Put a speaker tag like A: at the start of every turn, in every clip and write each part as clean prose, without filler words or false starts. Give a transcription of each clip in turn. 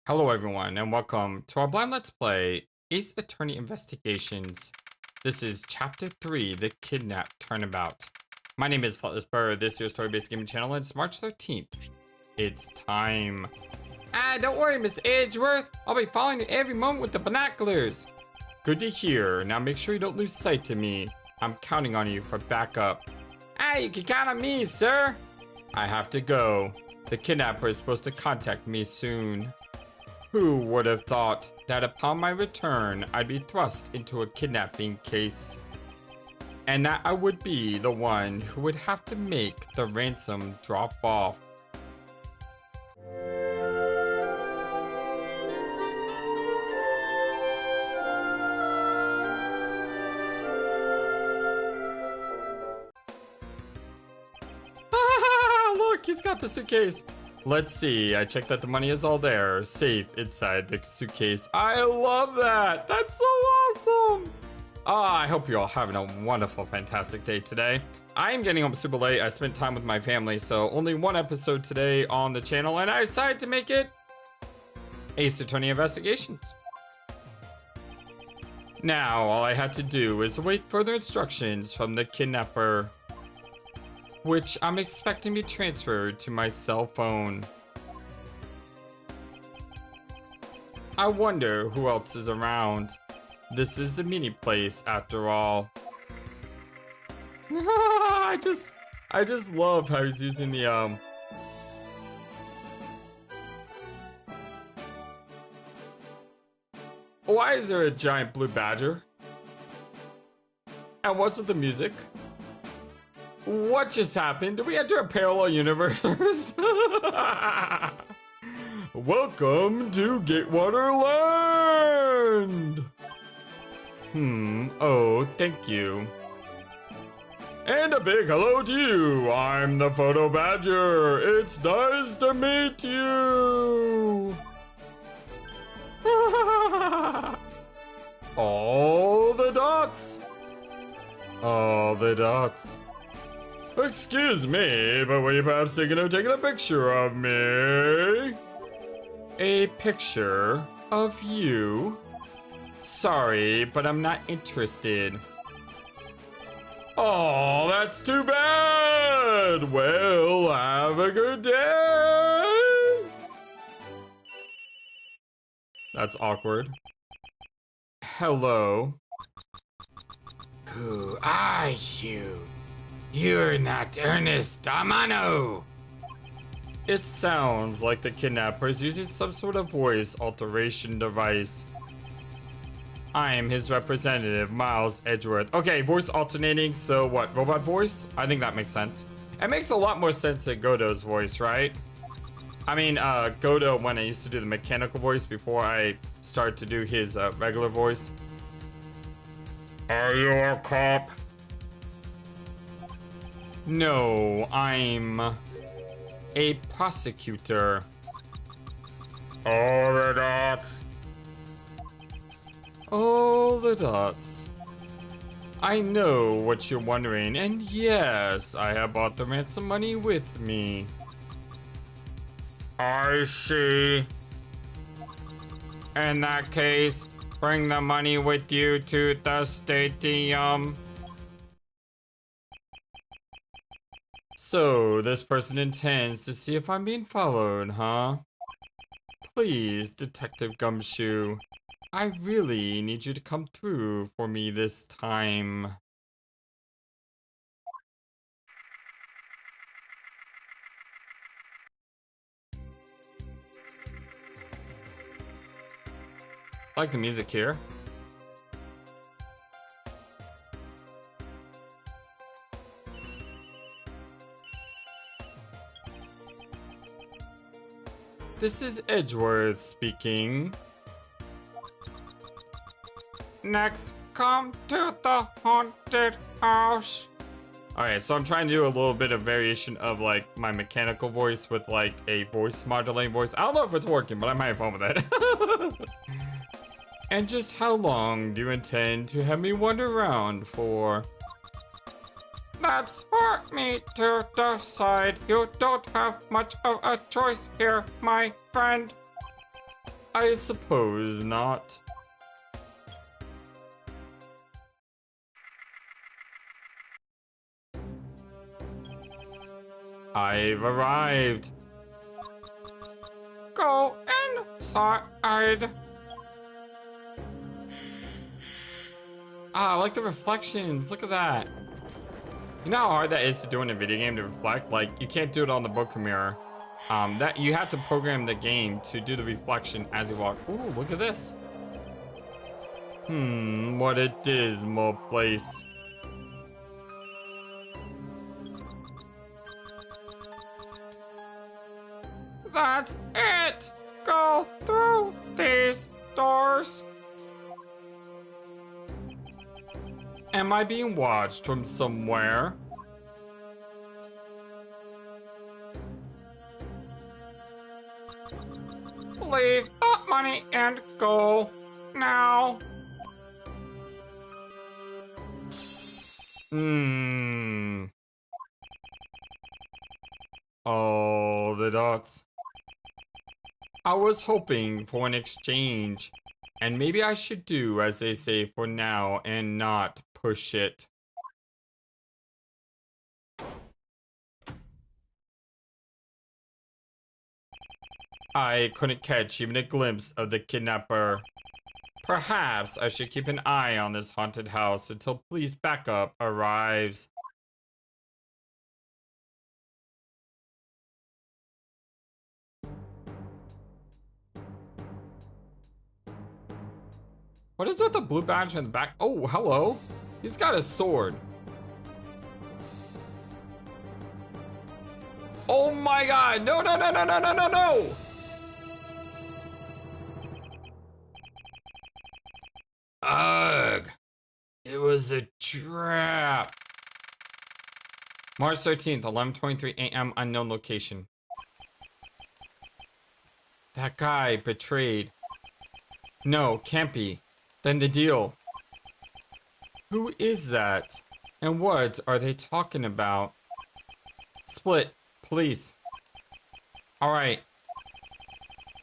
A: Hello everyone and welcome to our blind let's play Ace Attorney Investigations. This is chapter 3, the Kidnap Turnabout. My name is FlightlessBird, this is your story-based gaming channel, and it's March 13th. It's time. Don't worry Mr. Edgeworth, I'll be following you every moment with the binoculars. Good to hear, now make sure you don't lose sight of me. I'm counting on you for backup. You can count on me, sir. I have to go. The kidnapper is supposed to contact me soon. Who would have thought that upon my return, I'd be thrust into a kidnapping case? And that I would be the one who would have to make the ransom drop off. Look, he's got the suitcase. Let's see, I checked that the money is all there, safe inside the suitcase. I love that! That's so awesome! I hope you're all having a wonderful, fantastic day today. I am getting home super late. I spent time with my family, so only one episode today on the channel, and I decided to make it Ace Attorney Investigations. Now, all I had to do is await further instructions from the kidnapper, which I'm expecting to be transferred to my cell phone. I wonder who else is around. This is the meeting place after all. I just love how he's using the Why is there a giant blue badger? And what's with the music? What just happened? Did we enter a parallel universe? Welcome to Gatewater Land! Oh, thank you. And a big hello to you. I'm the Photo Badger. It's nice to meet you. All the dots. All the dots. Excuse me, but were you perhaps thinking of taking a picture of me? A picture of you? Sorry, but I'm not interested. Oh, that's too bad! Well, have a good day! That's awkward. Hello. Who are you? You're not Ernest Damano! It sounds like the kidnapper is using some sort of voice alteration device. I am his representative, Miles Edgeworth. Okay, voice alternating, so what, robot voice? I think that makes sense. It makes a lot more sense than Godot's voice, right? I mean, Godot, when I used to do the mechanical voice before I started to do his regular voice. Are you a cop? No, I'm a prosecutor. All the dots. All the dots. I know what you're wondering, and yes, I have bought the ransom money with me. I see. In that case, bring the money with you to the stadium. So, this person intends to see if I'm being followed, huh? Please, Detective Gumshoe. I really need you to come through for me this time. I like the music here. This is Edgeworth speaking. Next, come to the haunted house. Alright, so I'm trying to do a little bit of variation of like my mechanical voice with like a voice modulating voice. I don't know if it's working, but I'm having fun with it. And just how long do you intend to have me wander around for? That's for me to decide. You don't have much of a choice here, my friend. I suppose not. I've arrived. Go inside. Ah, I like the reflections. Look at that. You know how hard that is to do in a video game to reflect? Like, you can't do it on the book mirror. That you have to program the game to do the reflection as you walk. Ooh, look at this. What a dismal place. That's it. Go through these doors. Am I being watched from somewhere? Leave the money and go now. Oh, the dots. I was hoping for an exchange, and maybe I should do as they say for now and not push it. I couldn't catch even a glimpse of the kidnapper. Perhaps I should keep an eye on this haunted house until police backup arrives. What is with the blue badge in the back? Oh, hello. He's got a sword. Oh my god. No, no, no, no, no, no, no, no. Ugh. It was a trap. March 13th, 11:23 a.m. unknown location. That guy betrayed. No, can't be. Then the deal. Who is that? And what are they talking about? Split, please. Alright.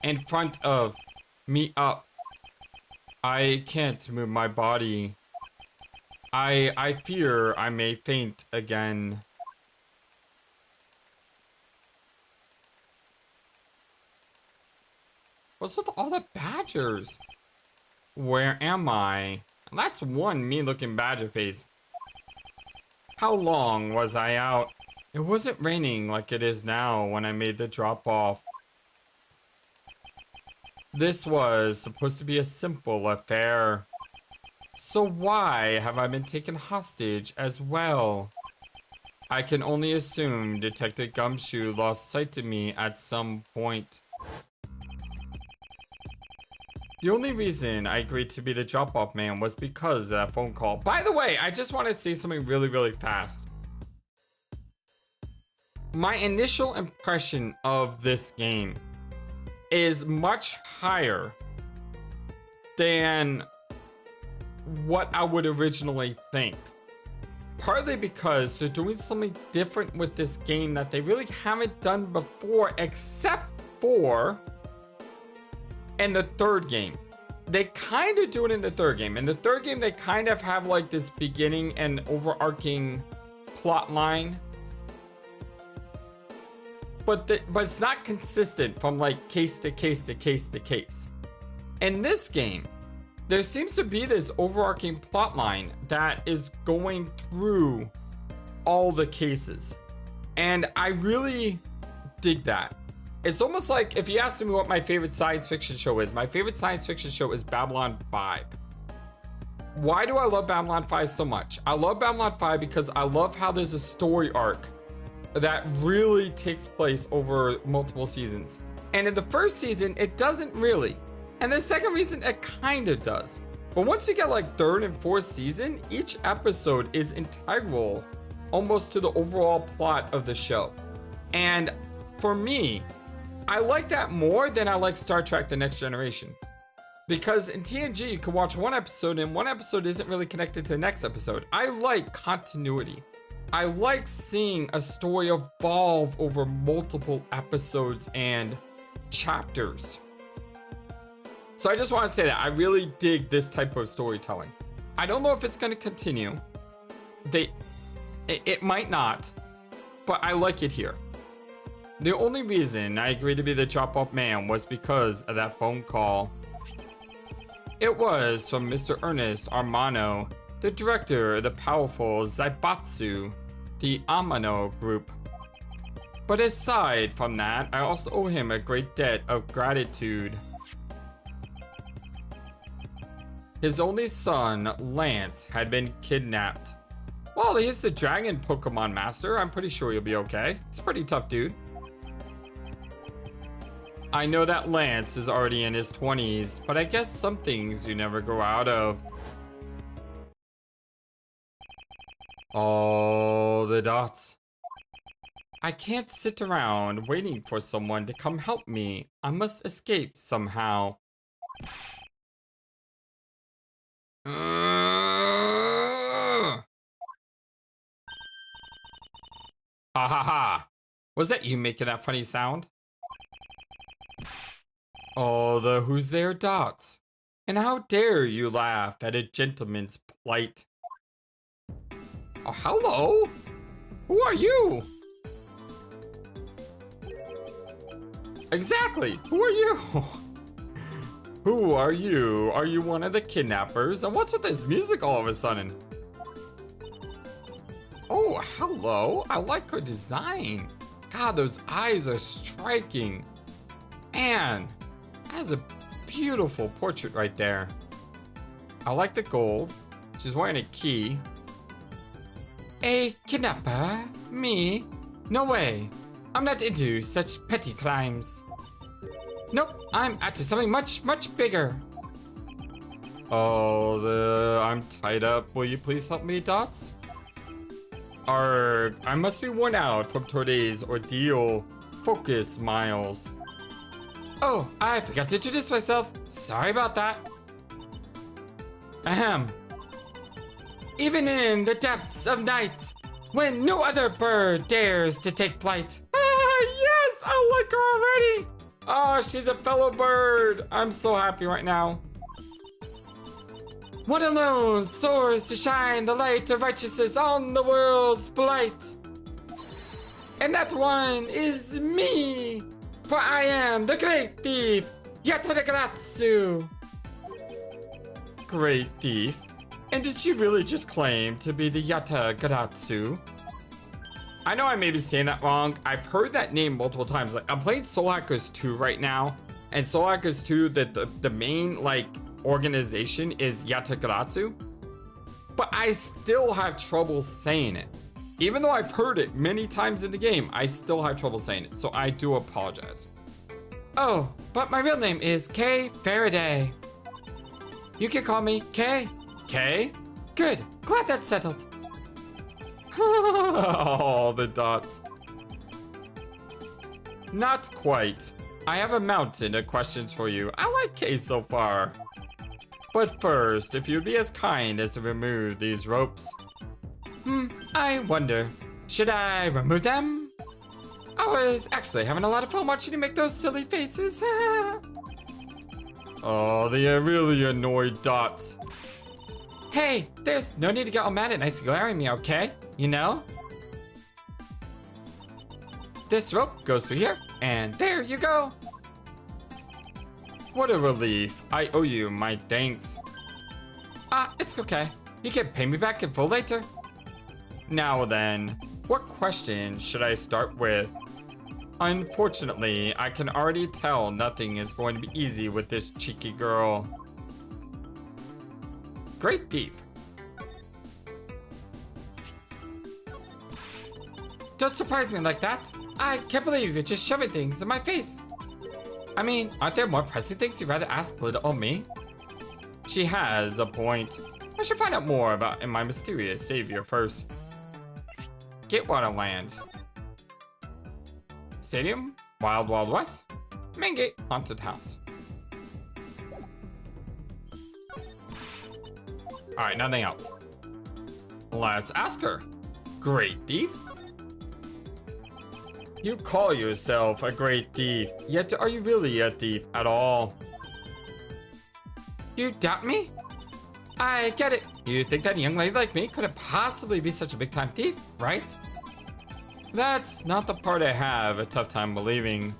A: In front of. Me up. I can't move my body. I fear I may faint again. What's with all the badgers? Where am I? That's one mean-looking badger face. How long was I out? It wasn't raining like it is now when I made the drop-off. This was supposed to be a simple affair. So why have I been taken hostage as well? I can only assume Detective Gumshoe lost sight of me at some point. The only reason I agreed to be the drop-off man was because of that phone call. By the way, I just want to say something really, really fast. My initial impression of this game is much higher than what I would originally think. Partly because they're doing something different with this game that they really haven't done before, except for in the third game. They kind of do it in the third game. In the third game, they kind of have like this beginning and overarching plot line. But it's not consistent from like case to case to case to case. In this game, there seems to be this overarching plot line that is going through all the cases. And I really dig that. It's almost like if you asked me what my favorite science fiction show is, my favorite science fiction show is Babylon 5. Why do I love Babylon 5 so much? I love Babylon 5 because I love how there's a story arc that really takes place over multiple seasons. And in the first season, it doesn't really. And the second season, it kind of does. But once you get like third and fourth season, each episode is integral almost to the overall plot of the show. And for me, I like that more than I like Star Trek The Next Generation. Because in TNG, you can watch one episode and one episode isn't really connected to the next episode. I like continuity. I like seeing a story evolve over multiple episodes and chapters. So I just want to say that I really dig this type of storytelling. I don't know if it's going to continue. It might not, but I like it here. The only reason I agreed to be the drop-off man was because of that phone call. It was from Mr. Ernest Armano, the director of the powerful Zaibatsu, the Amano group. But aside from that, I also owe him a great debt of gratitude. His only son, Lance, had been kidnapped. Well, he's the dragon Pokemon master. I'm pretty sure he'll be okay. He's a pretty tough dude. I know that Lance is already in his 20s, but I guess some things you never grow out of. All the dots. I can't sit around waiting for someone to come help me. I must escape somehow. Ha ha ha! Was that you making that funny sound? Oh, the who's there dots. And how dare you laugh at a gentleman's plight? Oh, hello? Who are you? Exactly, who are you? Who are you? Are you one of the kidnappers? And what's with this music all of a sudden? Oh, hello. I like her design. God, those eyes are striking. Man, that's a beautiful portrait right there. I like the gold. She's wearing a key. A kidnapper? Me? No way. I'm not into such petty crimes. Nope, I'm after something much, much bigger. Oh, I'm tied up. Will you please help me, Dots? Arrgh, I must be worn out from today's ordeal. Focus, Miles. Oh, I forgot to introduce myself. Sorry about that. Ahem. Even in the depths of night, when no other bird dares to take flight. Yes, I like her already. Oh, she's a fellow bird. I'm so happy right now. One alone soars to shine the light of righteousness on the world's blight. And that one is me. For I am the great thief, Yatagratsu. Great thief? And did she really just claim to be the Yatagratsu? I know I may be saying that wrong. I've heard that name multiple times. Like, I'm playing Soul Hackers 2 right now. And Soul Hackers 2, the main, like, organization is Yatagratsu. But I still have trouble saying it. Even though I've heard it many times in the game, I still have trouble saying it. So I do apologize. Oh, but my real name is Kay Faraday. You can call me Kay. Kay? Good. Glad that's settled. Oh, the dots. Not quite. I have a mountain of questions for you. I like Kay so far. But first, if you'd be as kind as to remove these ropes. I wonder, should I remove them? I was actually having a lot of fun watching you make those silly faces. Oh, they are really annoyed dots. Hey, there's no need to get all mad at nice glaring at me, okay? You know? This rope goes through here, and there you go. What a relief. I owe you my thanks. It's okay. You can pay me back in full later. Now then, what question should I start with? Unfortunately, I can already tell nothing is going to be easy with this cheeky girl. Great thief. Don't surprise me like that. I can't believe you're just shoving things in my face. I mean, aren't there more pressing things you'd rather ask little old me? She has a point. I should find out more about my mysterious savior first. Get Waterland. Stadium, Wild Wild West, Main Gate, Haunted House. Alright, nothing else. Let's ask her. Great thief? You call yourself a great thief, yet are you really a thief at all? You doubt me? I get it. You think that a young lady like me couldn't possibly be such a big-time thief, right? That's not the part I have a tough time believing.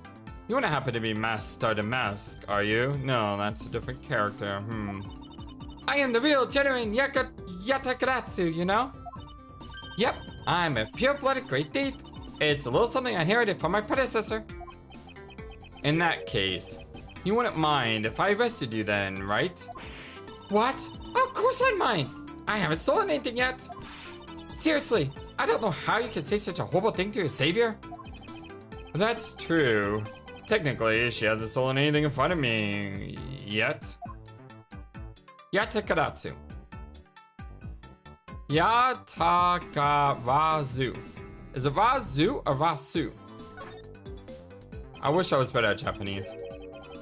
A: You wouldn't happen to be Master Mask, are you? No, that's a different character. I am the real, genuine Yatagaratsu, you know? Yep, I'm a pure-blooded great thief. It's a little something I inherited from my predecessor. In that case, you wouldn't mind if I arrested you then, right? What? Of course I'd mind. I haven't stolen anything yet. Seriously, I don't know how you could say such a horrible thing to your savior. That's true. Technically, she hasn't stolen anything in front of me yet. Yatagaratsu. Yatagarazu. Is it Razu or Rasu? I wish I was better at Japanese.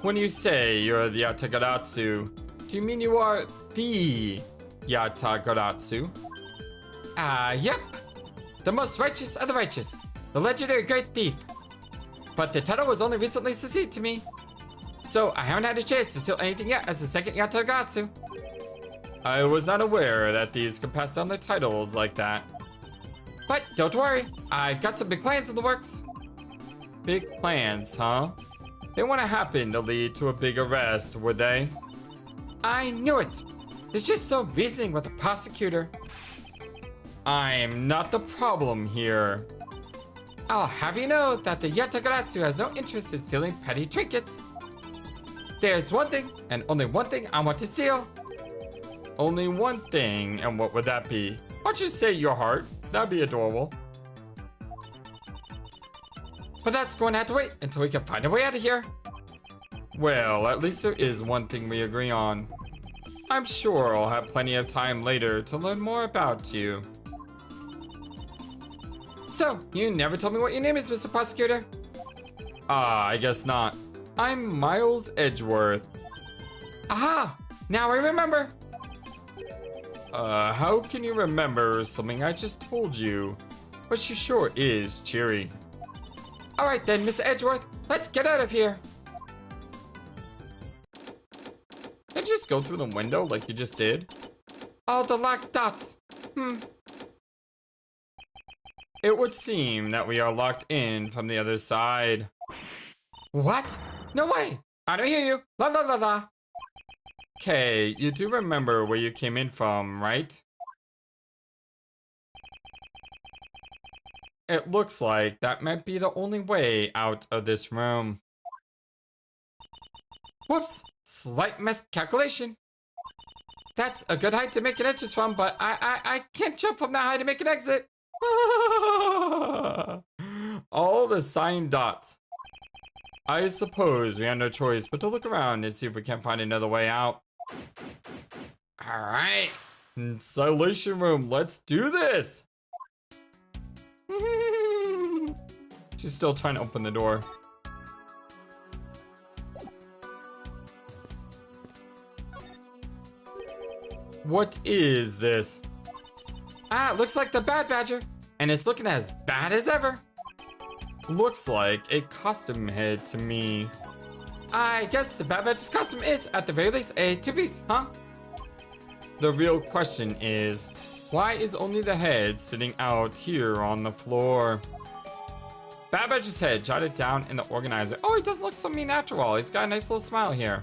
A: When you say you're the Yatagaratsu, do you mean you are the Yatagaratsu? Yep. The most righteous of the righteous. The legendary great thief. But the title was only recently succeeded to me. So I haven't had a chance to steal anything yet as the second Yatagaratsu. I was not aware that these could pass down their titles like that. But don't worry, I got some big plans in the works. Big plans, huh? They wouldn't happen to lead to a big arrest, would they? I knew it. There's just no reasoning with a prosecutor. I'm not the problem here. I'll have you know that the Yatagaratsu has no interest in stealing petty trinkets. There's one thing, and only one thing I want to steal. Only one thing, and what would that be? Why don't you say your heart? That'd be adorable. But that's going to have to wait until we can find a way out of here. Well, at least there is one thing we agree on. I'm sure I'll have plenty of time later to learn more about you. So, you never told me what your name is, Mr. Prosecutor? I guess not. I'm Miles Edgeworth. Aha! Now I remember! How can you remember something I just told you? But she sure is cheery. Alright then, Mr. Edgeworth, let's get out of here. Did you just go through the window like you just did? All the locked dots. It would seem that we are locked in from the other side. What? No way! I don't hear you. La la la la. Okay, you do remember where you came in from, right? It looks like that might be the only way out of this room. Whoops! Slight miscalculation. That's a good height to make an entrance from, but I can't jump from that high to make an exit. All the sign dots. I suppose we have no choice but to look around and see if we can't find another way out. Alright. Installation room, let's do this! She's still trying to open the door. What is this? Ah, it looks like the Bad Badger, and it's looking as bad as ever. Looks like a costume head to me. I guess the Bad Badger's costume is, at the very least, a two-piece, huh? The real question is, why is only the head sitting out here on the floor? Bad Badger's head jotted down in the organizer. Oh, he doesn't look so mean after all. He's got a nice little smile here.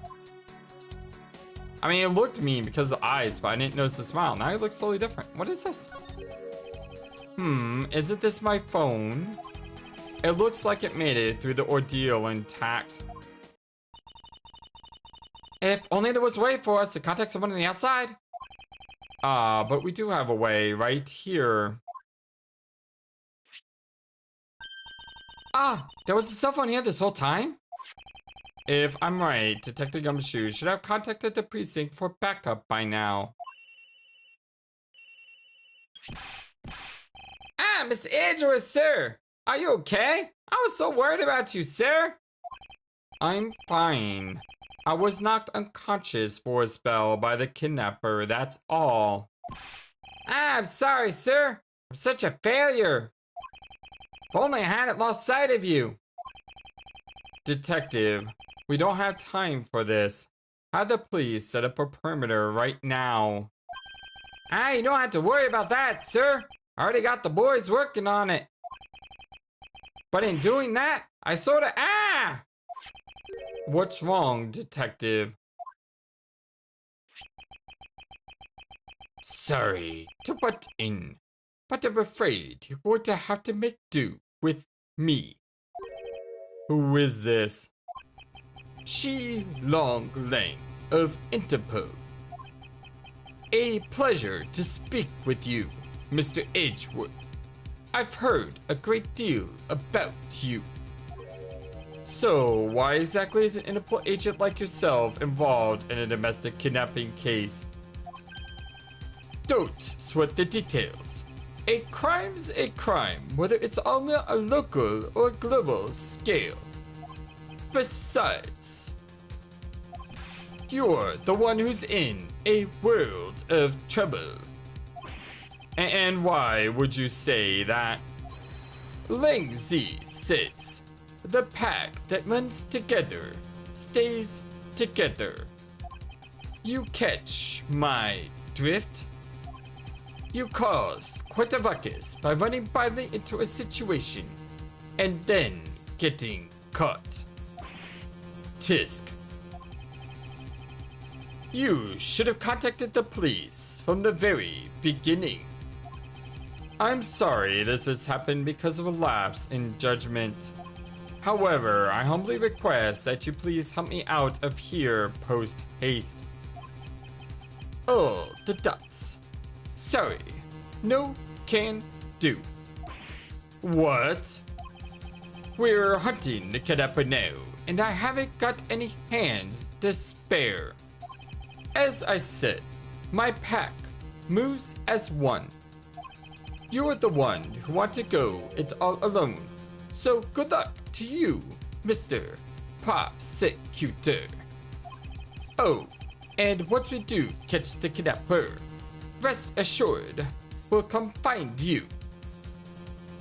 A: I mean, it looked mean because of the eyes, but I didn't notice the smile. Now he looks totally different. What is this? Isn't this my phone? It looks like it made it through the ordeal intact. If only there was a way for us to contact someone on the outside. But we do have a way right here. There was a cell phone here this whole time? If I'm right, Detective Gumshoe should have contacted the precinct for backup by now. Mr. Edgeworth, sir! Are you okay? I was so worried about you, sir! I'm fine. I was knocked unconscious for a spell by the kidnapper, that's all. I'm sorry, sir. I'm such a failure. If only I hadn't lost sight of you. Detective, we don't have time for this. Have the police set up a perimeter right now. Ah, you don't have to worry about that, sir. I already got the boys working on it. But in doing that, I sorta What's wrong, detective? Sorry to butt in, but I'm afraid you're going to have to make do with me. Who is this? Shi Long Lang of Interpol. A pleasure to speak with you, Mr. Edgeworth. I've heard a great deal about you. So, why exactly is an Interpol agent like yourself involved in a domestic kidnapping case? Don't sweat the details. A crime's a crime, whether it's on a local or global scale. Besides, you're the one who's in a world of trouble. And why would you say that? Lang Zi says, the pack that runs together stays together. You catch my drift? You caused quite a ruckus by running blindly into a situation and then getting caught. Tisk. You should have contacted the police from the very beginning. I'm sorry this has happened because of a lapse in judgment. However, I humbly request that you please help me out of here post haste. Oh, the dots. Sorry, no can do. What? We're hunting the kidnapper now, and I haven't got any hands to spare. As I said, my pack moves as one. You're the one who want to go it all alone, so good luck to you, Mr. Prosecutor. Oh, and once we do catch the kidnapper, rest assured, we'll come find you.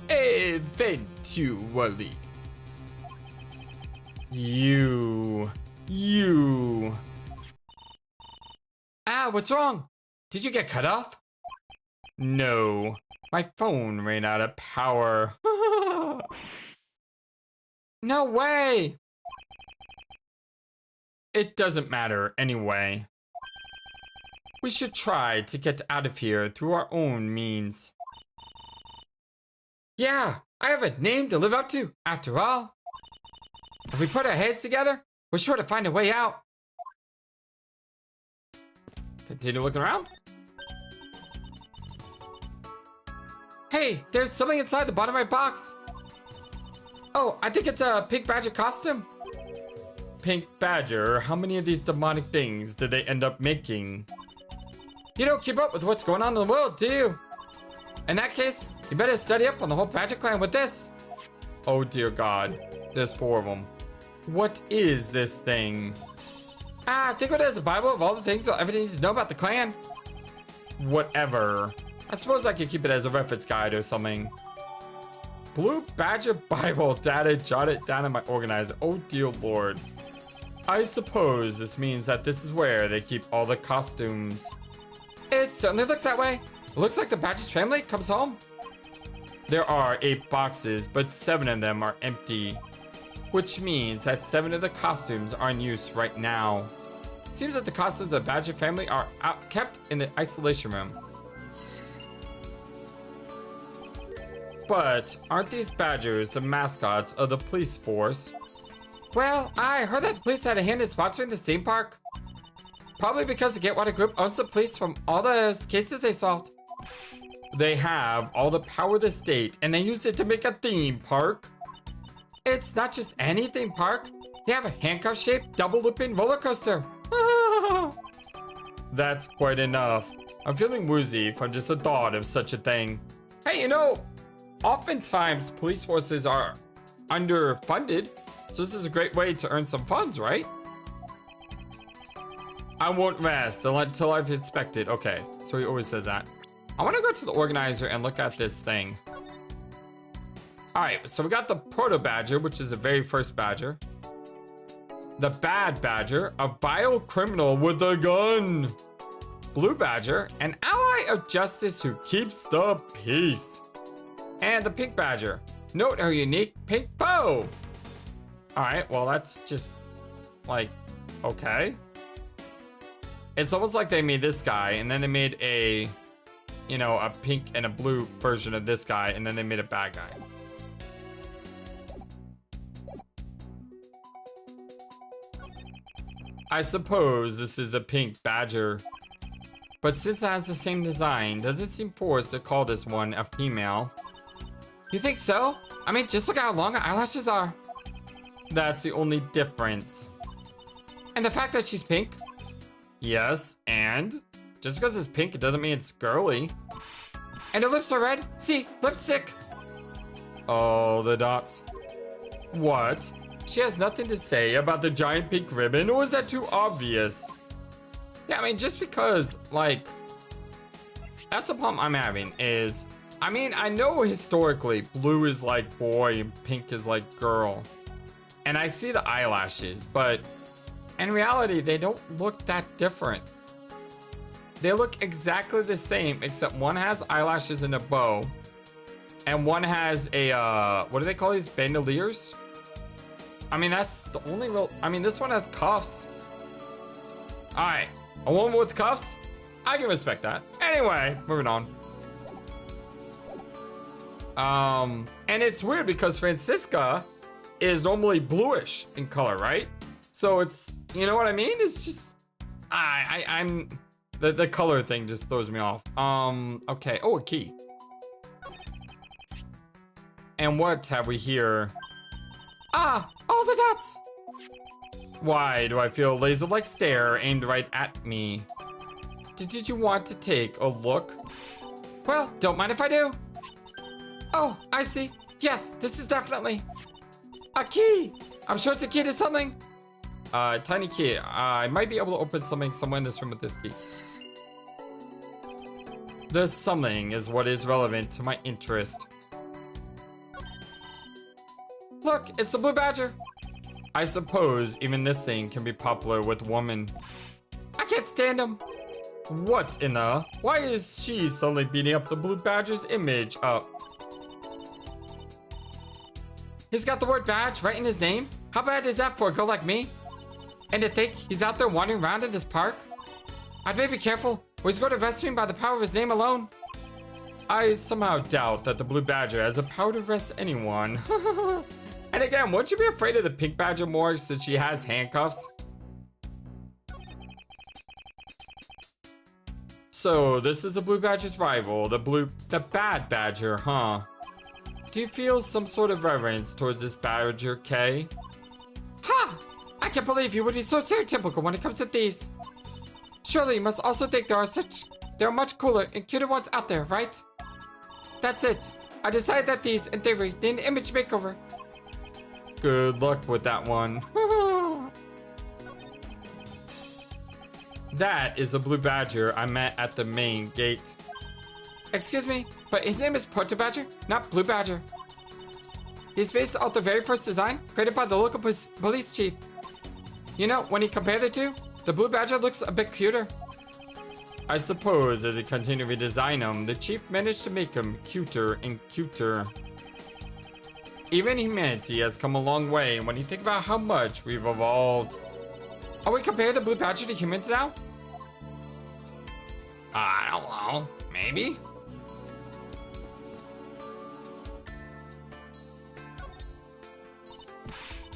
A: Eventually. You. Ah, what's wrong? Did you get cut off? No, my phone ran out of power. No way! It doesn't matter anyway. We should try to get out of here through our own means. Yeah, I have a name to live up to, after all. If we put our heads together, we're sure to find a way out. Continue looking around. Hey, there's something inside the bottom right box. Oh, I think it's a pink badger costume. Pink badger? How many of these demonic things did they end up making? You don't keep up with what's going on in the world, do you? In that case, you better study up on the whole badger clan with this. Oh dear God, there's 4 of them. What is this thing? Ah, think of it as a Bible of all the things you'll ever need to know about the clan. Whatever. I suppose I could keep it as a reference guide or something. Blue Badger Bible data jotted down in my organizer. Oh dear Lord. I suppose this means that this is where they keep all the costumes. It certainly looks that way. It looks like the Badger's family comes home. There are 8 boxes, but 7 of them are empty, which means that 7 of the costumes are in use right now. Seems that the costumes of the Badger family are kept in the isolation room. But aren't these badgers the mascots of the police force? Well, I heard that the police had a hand in sponsoring this theme park. Probably because the Gatwater Group owns the police from all the cases they solved. They have all the power of the state and they used it to make a theme park. It's not just any theme park. They have a handcuff-shaped double-looping roller coaster. That's quite enough. I'm feeling woozy from just the thought of such a thing. Hey, you know, oftentimes police forces are underfunded, so this is a great way to earn some funds, right? I won't rest until I've inspected. Okay, so he always says that. I want to go to the organizer and look at this thing. All right, so we got the proto badger, which is the very first badger. The bad badger, a vile criminal with a gun. Blue badger, an ally of justice who keeps the peace. And the pink badger, note her unique pink bow. All right, well, that's just like, okay. It's almost like they made this guy and then they made a, you know, a pink and a blue version of this guy, and then they made a bad guy. I suppose this is the pink badger. But since it has the same design, does it seem forced to call this one a female? You think so? I mean, just look at how long her eyelashes are. That's the only difference. And the fact that she's pink? Yes, and? Just because it's pink, it doesn't mean it's girly. And her lips are red? See, lipstick. Oh, the dots. What? She has nothing to say about the giant pink ribbon, or is that too obvious? Yeah, I mean, just because, like, that's the problem I'm having is, I mean, I know historically blue is like boy and pink is like girl. And I see the eyelashes, but in reality, they don't look that different. They look exactly the same, except one has eyelashes and a bow. And one has a, what do they call these? Bandoliers? I mean, that's the only real, I mean, this one has cuffs. All right, a woman with cuffs? I can respect that. Anyway, moving on. And it's weird because Francisca is normally bluish in color, right? So it's, you know what I mean? It's just, I'm, the color thing just throws me off. Okay, oh, a key. And what have we here? Ah, all the dots. Why do I feel a laser-like stare aimed right at me? Did you want to take a look? Well, don't mind if I do. Oh, I see. Yes, this is definitely a key. I'm sure it's a key to something. Tiny key. I might be able to open something somewhere in this room with this key. The something is what is relevant to my interest. Look, it's the blue badger. I suppose even this thing can be popular with women. I can't stand him. What in the? Why is she suddenly beating up the blue badger's image up? He's got the word badge right in his name? How bad is that for a girl like me? And to think he's out there wandering around in this park? I'd better be careful, or he's going to arrest me by the power of his name alone. I somehow doubt that the blue badger has the power to arrest anyone. And again, wouldn't you be afraid of the pink badger more since she has handcuffs? So this is the blue badger's rival, the bad badger, huh? Do you feel some sort of reverence towards this badger, Kay? Ha! I can't believe you would be so stereotypical when it comes to thieves. Surely you must also think there are much cooler and cuter ones out there, right? That's it. I decided that thieves, in theory, need an image makeover. Good luck with that one. That is the blue badger I met at the main gate. Excuse me, but his name is Proto Badger, not Blue Badger. He's based off the very first design created by the local police chief. You know, when you compare the two, the blue badger looks a bit cuter. I suppose as he continued to redesign him, the chief managed to make him cuter and cuter. Even humanity has come a long way when you think about how much we've evolved. Are we comparing the blue badger to humans now? I don't know, maybe?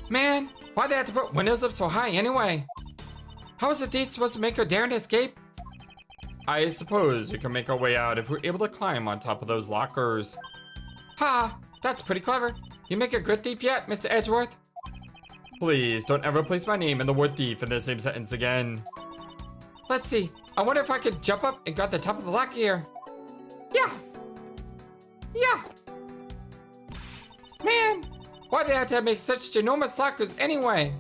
A: Man, why'd they have to put windows up so high anyway? How is the thief supposed to make her dare to escape? I suppose we can make our way out if we're able to climb on top of those lockers. Ha! That's pretty clever. You make a good thief yet, Mr. Edgeworth? Please, don't ever place my name and the word thief in the same sentence again. Let's see. I wonder if I could jump up and grab the top of the locker here. Yeah! Yeah! Man! Why'd they have to make such ginormous lockers anyway?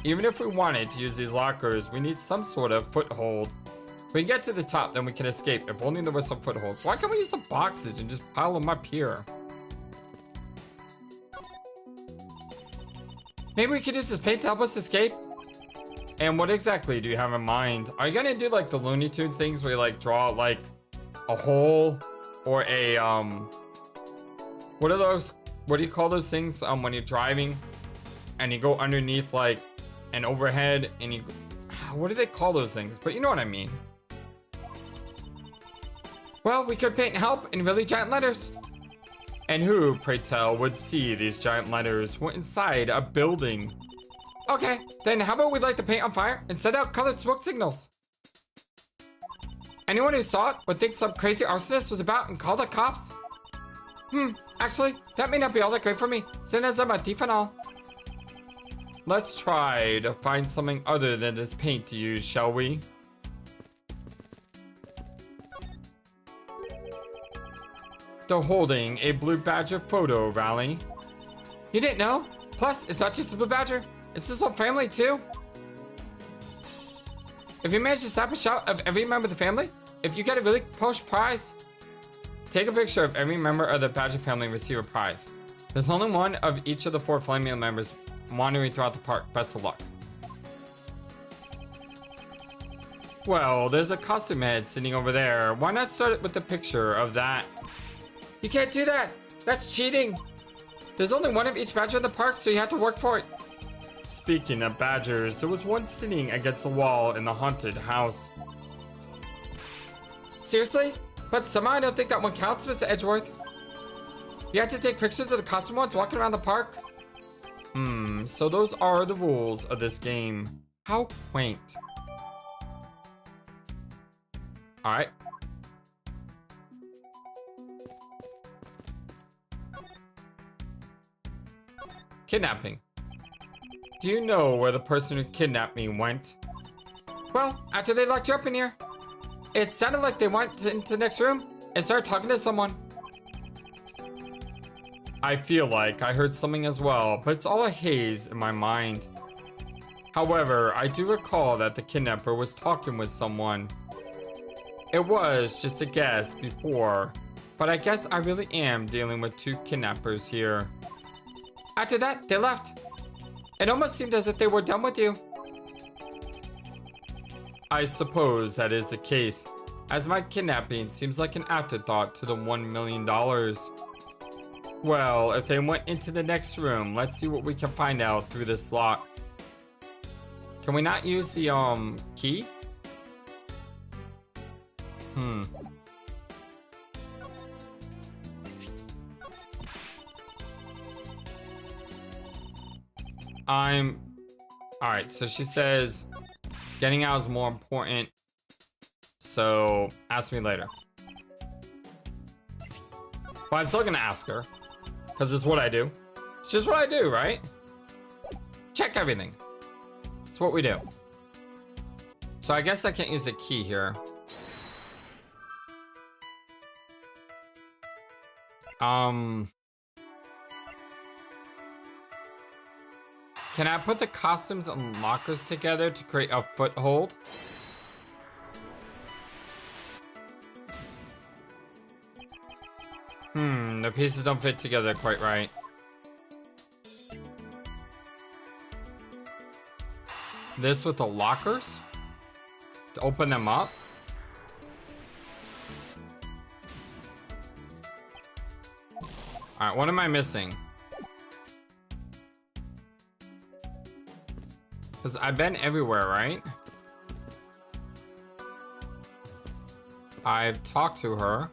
A: Even if we wanted to use these lockers, we need some sort of foothold. If we can get to the top, then we can escape, if only there was some footholds. Why can't we use some boxes and just pile them up here? Maybe we could use this paint to help us escape? And what exactly do you have in mind? Are you gonna do like the Looney Tunes things where you like draw like a hole or a what are those, what do you call those things when you're driving and you go underneath like an overhead and you, what do they call those things? But you know what I mean. Well, we could paint help in really giant letters. And who, pray tell, would see these giant letters were inside a building? Okay, then how about we light the paint on fire and send out colored smoke signals? Anyone who saw it would think some crazy arsonist was about and call the cops? Actually, that may not be all that great for me, since as I'm a thief and all. Let's try to find something other than this paint to use, shall we? They're holding a Blue Badger photo rally. You didn't know? Plus, it's not just the Blue Badger, it's his whole family too. If you manage to snap a shot of every member of the family, if you get a really posh prize, take a picture of every member of the Badger family and receive a prize. There's only one of each of the 4 Flamingo members wandering throughout the park. Best of luck. Well, there's a costume head sitting over there. Why not start it with a picture of that? You can't do that. That's cheating. There's only one of each badger in the park, so you have to work for it. Speaking of badgers, there was one sitting against a wall in the haunted house. Seriously? But somehow I don't think that one counts, Mr. Edgeworth. You have to take pictures of the costume ones walking around the park? So those are the rules of this game. How quaint. Alright. Kidnapping. Do you know where the person who kidnapped me went? Well, after they locked you up in here. It sounded like they went into the next room and started talking to someone. I feel like I heard something as well, but it's all a haze in my mind. However, I do recall that the kidnapper was talking with someone. It was just a guess before, but I guess I really am dealing with 2 kidnappers here. After that, they left. It almost seemed as if they were done with you. I suppose that is the case, as my kidnapping seems like an afterthought to the $1 million. Well, if they went into the next room, let's see what we can find out through this lock. Can we not use the, key? Alright, so she says getting out is more important, so ask me later. But I'm still gonna ask her, because it's what I do. It's just what I do, right? Check everything. It's what we do. So I guess I can't use the key here. Can I put the costumes and lockers together to create a foothold? The pieces don't fit together quite right. This with the lockers? To open them up? Alright, what am I missing? Because I've been everywhere, right? I've talked to her.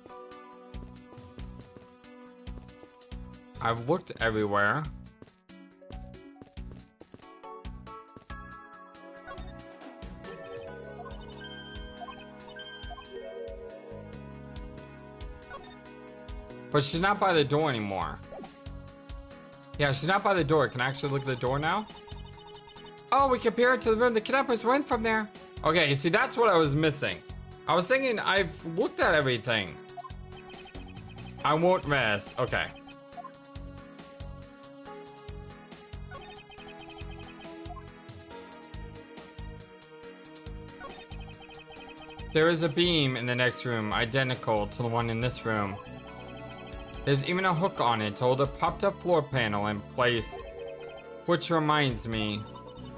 A: I've looked everywhere. But she's not by the door anymore. Yeah, she's not by the door. Can I actually look at the door now? Oh, we can peer into the room the kidnappers went from there. Okay, you see, that's what I was missing. I was thinking I've looked at everything. I won't rest. Okay. There is a beam in the next room, identical to the one in this room. There's even a hook on it to hold a popped up floor panel in place. Which reminds me,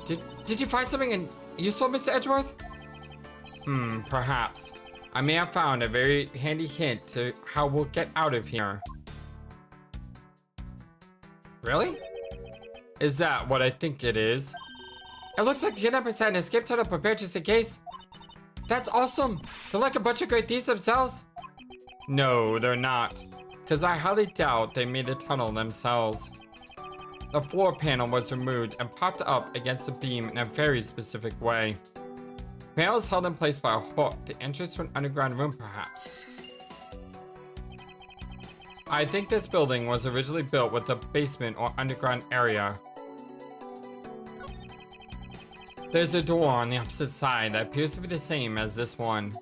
A: did you find something useful, Mr. Edgeworth? Perhaps. I may have found a very handy hint to how we'll get out of here. Really? Is that what I think it is? It looks like the kidnappers had an escape tunnel prepared just in case. That's awesome! They're like a bunch of great thieves themselves. No, they're not. Because I highly doubt they made the tunnel themselves. The floor panel was removed and popped up against the beam in a very specific way. The panel is held in place by a hook, the entrance to an underground room perhaps. I think this building was originally built with a basement or underground area. There's a door on the opposite side that appears to be the same as this one,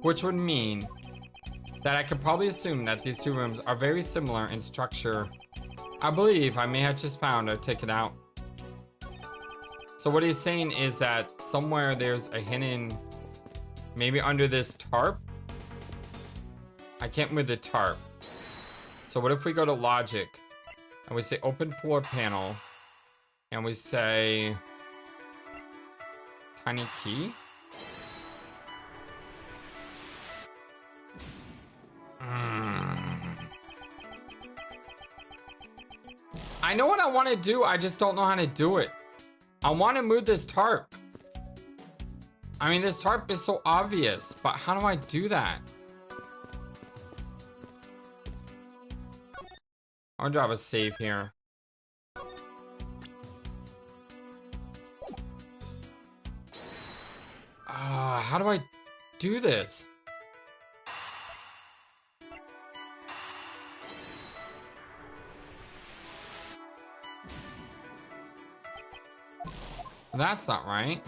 A: which would mean that I could probably assume that these two rooms are very similar in structure. I believe I may have just found a ticket out. So what he's saying is that somewhere there's a hidden, maybe under this tarp? I can't move the tarp. So what if we go to logic and we say open floor panel and we say tiny key? I know what I want to do, I just don't know how to do it. I want to move this tarp. I mean, this tarp is so obvious, but how do I do that? I'll drop a save here. How do I do this? That's not right.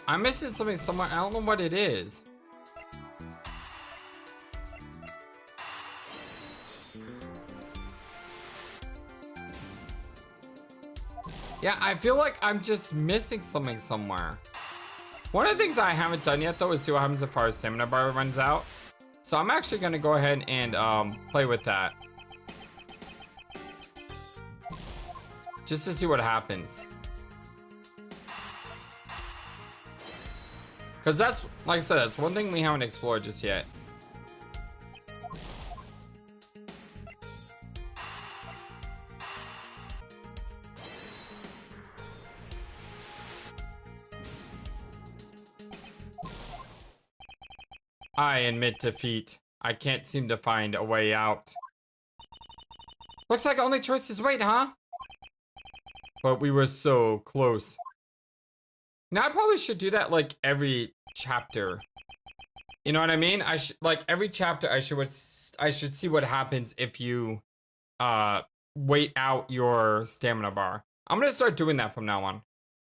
A: I'm missing something somewhere. I don't know what it is. Yeah, I feel like I'm just missing something somewhere. One of the things I haven't done yet though is see what happens if our stamina bar runs out. So I'm actually gonna go ahead and play with that. Just to see what happens. Cause that's, like I said, that's one thing we haven't explored just yet. I admit defeat. I can't seem to find a way out. Looks like only choice is wait, huh? But we were so close. Now I probably should do that like every chapter. You know what I mean? I should like every chapter I should see what happens if you wait out your stamina bar. I'm gonna start doing that from now on.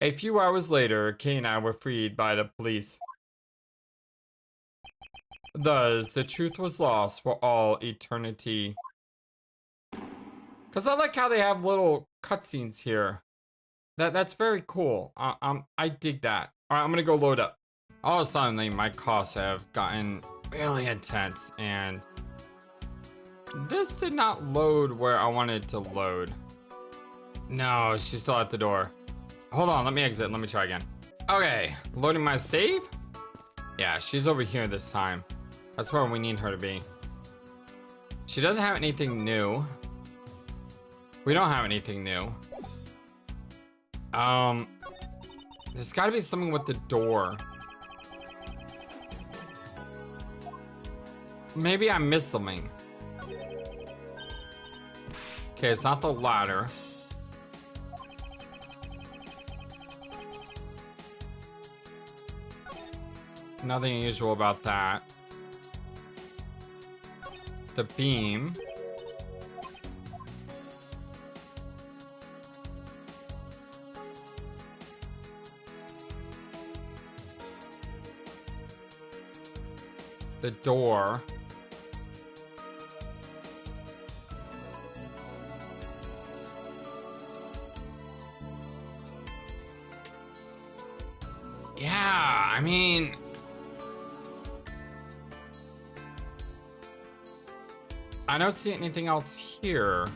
A: A few hours later, Kay and I were freed by the police. Thus, the truth was lost for all eternity. Cause I like how they have little cutscenes here. That's very cool. I dig that. All right, I'm gonna go load up. All of a sudden, my costs have gotten really intense, and this did not load where I wanted to load. No, she's still at the door. Hold on, let me exit. Let me try again. Okay, loading my save. Yeah, she's over here this time. That's where we need her to be. She doesn't have anything new. We don't have anything new. There's gotta be something with the door. Maybe I missed something. Okay, it's not the ladder. Nothing unusual about that. The beam. The door. Yeah, I mean... I don't see anything else here.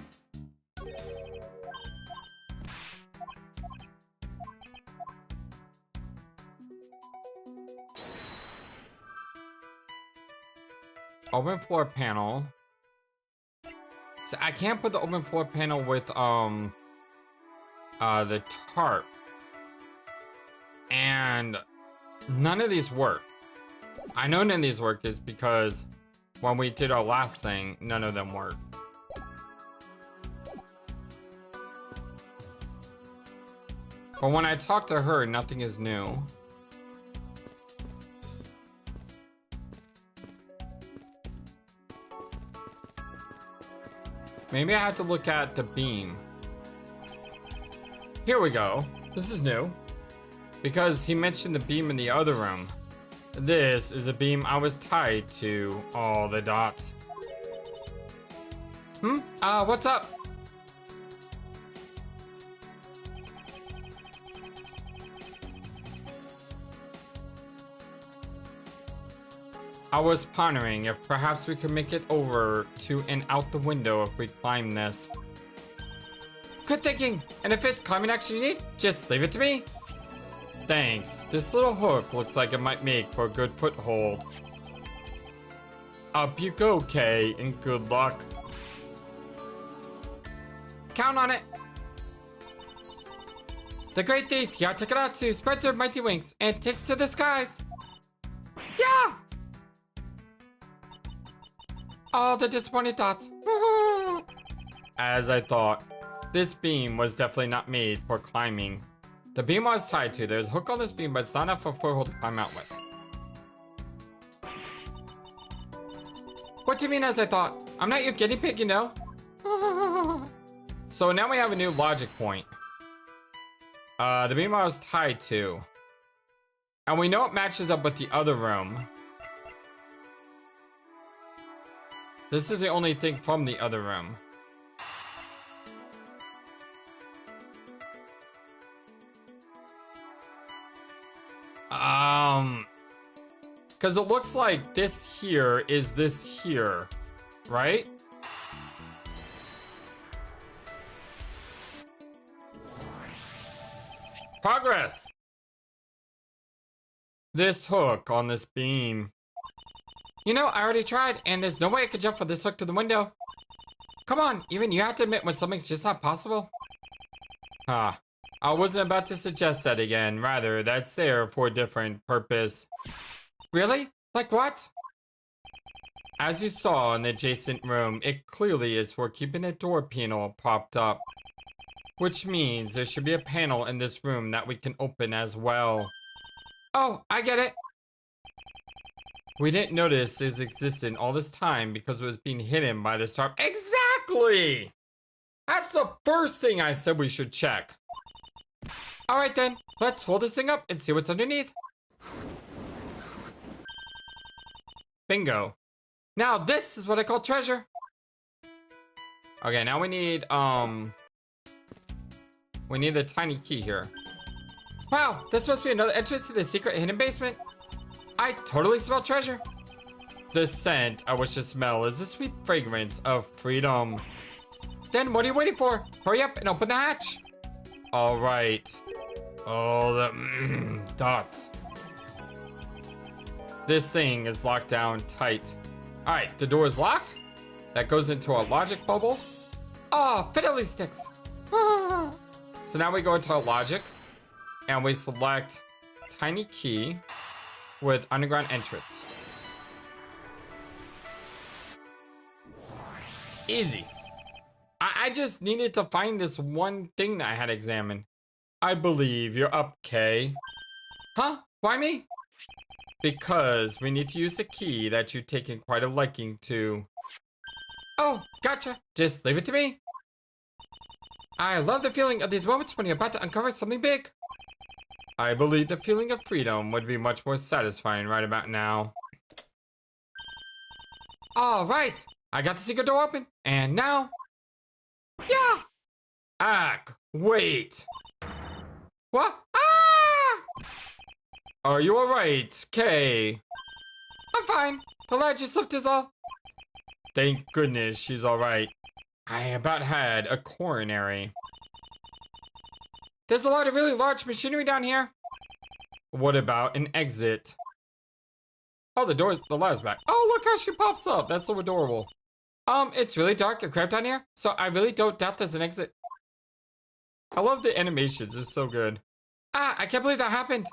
A: Open floor panel. So I can't put the open floor panel with the tarp. And none of these work. I know none of these work is because when we did our last thing, none of them worked. But when I talk to her, nothing is new. Maybe I have to look at the beam. Here we go. This is new. Because he mentioned the beam in the other room. This is a beam I was tied to. All the dots. What's up? I was pondering if perhaps we could make it over to and out the window if we climb this. Good thinking! And if it's climbing action you need, just leave it to me. Thanks. This little hook looks like it might make for a good foothold. Up you go, Kay, and good luck. Count on it. The great thief, Yatakaratsu, spreads her mighty wings and takes to the skies. Yeah! All the disappointed dots. As I thought, this beam was definitely not made for climbing. The beam I was tied to, there's a hook on this beam, but it's not enough for a foothold to climb out with. What do you mean as I thought? I'm not your guinea pig, you know? So now we have a new logic point. The beam I was tied to. And we know it matches up with the other room. This is the only thing from the other room. Because it looks like this here is this here, right? Progress! This hook on this beam. You know, I already tried, and there's no way I could jump from this hook to the window. Come on, even you have to admit when something's just not possible. I wasn't about to suggest that again. Rather, that's there for a different purpose. Really? Like what? As you saw in the adjacent room, it clearly is for keeping a door panel propped up. Which means there should be a panel in this room that we can open as well. Oh, I get it. We didn't notice it existed all this time because it was being hidden by the tarp. Exactly! That's the first thing I said we should check. Alright then, let's fold this thing up and see what's underneath. Bingo. Now this is what I call treasure. Okay, now we need the tiny key here. Wow, this must be another entrance to the secret hidden basement. I totally smell treasure. The scent I wish to smell is the sweet fragrance of freedom. Then what are you waiting for? Hurry up and open the hatch. All right. Oh, the dots. This thing is locked down tight. All right, the door is locked. That goes into a logic bubble. Oh, fiddly sticks. So now we go into logic and we select tiny key with underground entrance. Easy. I just needed to find this one thing that I had examined. I believe you're up, Kay. Huh? Why me? Because we need to use a key that you've taken quite a liking to. Oh, gotcha. Just leave it to me. I love the feeling of these moments when you're about to uncover something big. I believe the feeling of freedom would be much more satisfying right about now. All right. I got the secret door open. And now... Yeah! Wait. What? Ah! Are you alright, Kay? I'm fine. The lad just slipped is all. Thank goodness she's alright. I about had a coronary. There's a lot of really large machinery down here. What about an exit? Oh, the lad's back. Oh, look how she pops up. That's so adorable. It's really dark and cramped down here, so I really don't doubt there's an exit. I love the animations. It's so good. Ah, I can't believe that happened.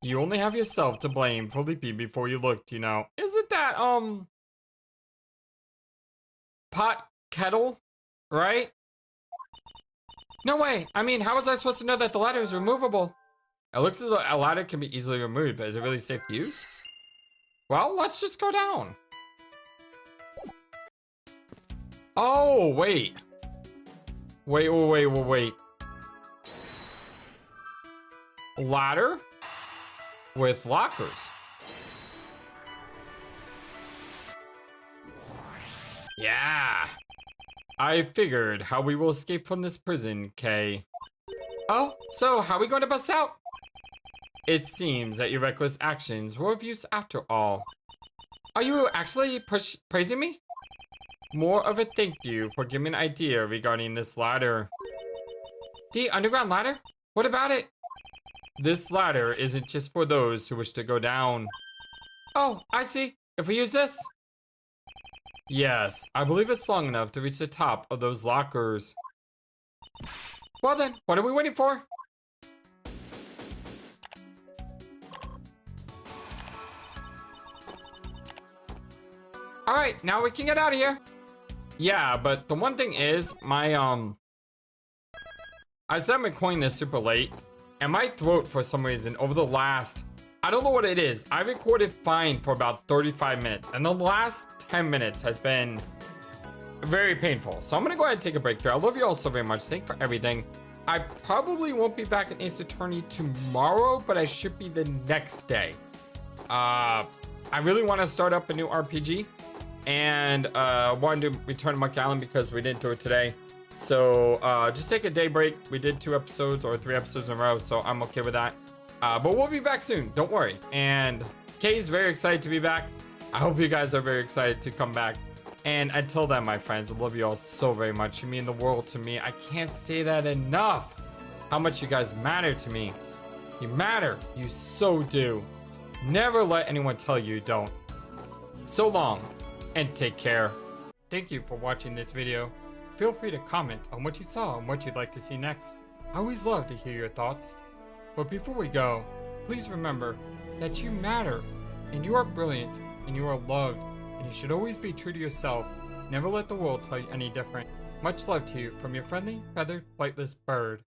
A: You only have yourself to blame for leaping before you looked, you know. Isn't that, pot kettle, right? No way. I mean, how was I supposed to know that the ladder is removable? It looks as though a ladder can be easily removed, but is it really safe to use? Well, let's just go down. Oh, wait. Wait. Ladder with lockers. Yeah. I figured how we will escape from this prison, Kay. Oh, so how are we going to bust out? It seems that your reckless actions were of use after all. Are you actually praising me? More of a thank you for giving an idea regarding this ladder. The underground ladder? What about it? This ladder isn't just for those who wish to go down. Oh, I see. If we use this? Yes, I believe it's long enough to reach the top of those lockers. Well then, what are we waiting for? Alright, now we can get out of here. Yeah, but the one thing is, I said I'm recording this super late, and my throat, for some reason, over the last, I don't know what it is, I recorded fine for about 35 minutes, and the last 10 minutes has been very painful. So I'm gonna go ahead and take a break here. I love you all so very much. Thank you for everything. I probably won't be back in Ace Attorney tomorrow, but I should be the next day. I really want to start up a new RPG, and wanted to return to Monkey Island because we didn't do it today. So just take a day break. We did 2 episodes or 3 episodes in a row, so I'm okay with that. But we'll be back soon, don't worry. And Kay's very excited to be back. I hope you guys are very excited to come back. And until then, my friends, I love you all so very much. You mean the world to me. I can't say that enough. How much you guys matter to me. You matter. You so do. Never let anyone tell you don't. So long, and take care. Thank you for watching this video. Feel free to comment on what you saw and what you'd like to see next. I always love to hear your thoughts. But before we go, please remember that you matter, and you are brilliant, and you are loved, and you should always be true to yourself. Never let the world tell you any different. Much love to you from your friendly, feathered, flightless bird.